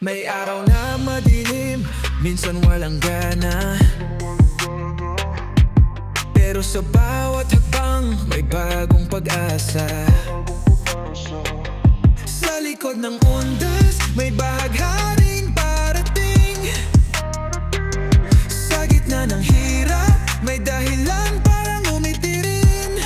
May araw na madilim, minsan walang gana, pero sa bawat hakbang may bagong pag-asa. Sa likod ng ondas may bahagharing parating. Sa gitna ng hirap may dahilan parang umiti rin.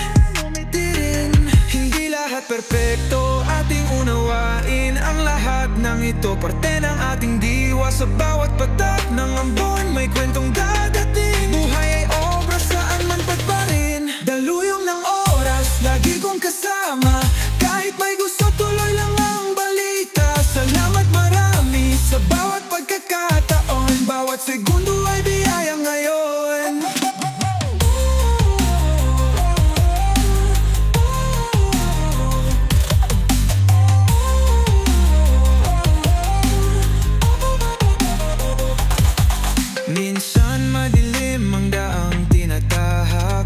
Hindi lahat perpekto, ating unawain ang lahat ng ito. Parte ng ating diwa, sa bawat patak ng ambon may kwentong dadating. Buhay ay obra, saan man pagparin. Daluyong ng oras, lagi kong kasama. Kahit may gusto, tuloy lang ang balita. Salamat marami sa bawat pagkakataon. Bawat segundo ay biyaya ngayon. Minsan madilim ang daang tinatahak.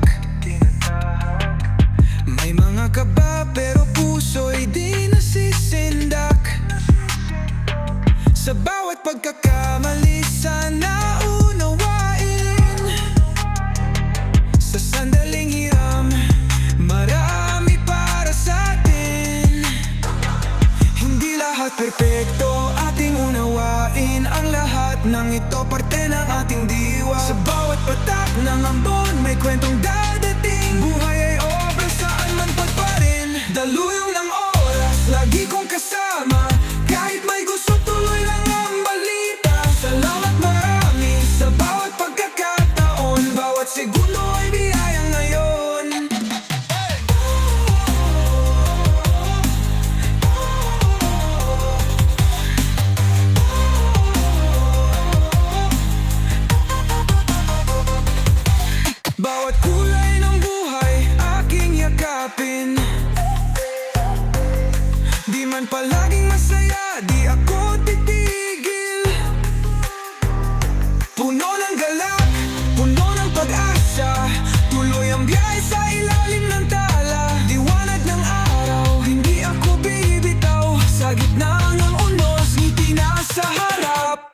May mga kaba pero puso'y di nasisindak. Sa bawat pagkakamali sana unawain. Sa sandaling hiram, marami para sa atin. Hindi lahat perpekto, ating unawain ang lahat ng ito. Parte ng ating diwa, sa bawat patak ng ambon may kwentong dadating. Buhay ay obra, saan man pagparin. Daluyong ng oras, lagi kong kasama. Kahit may gusto, tuloy lang ang balita. Salamat marami sa bawat pagkakataon. Bawat segundo ay biyaya ngayon. Bawat kulay ng buhay aking yakapin. Di man palaging masaya, di ako titigil. Puno ng galak, puno ng pag-asa. Tuloy ang biyahe sa ilalim ng tala. Liwanag ng araw, hindi ako bibitaw. Sa gitna ng unos, ngiti na sa harap.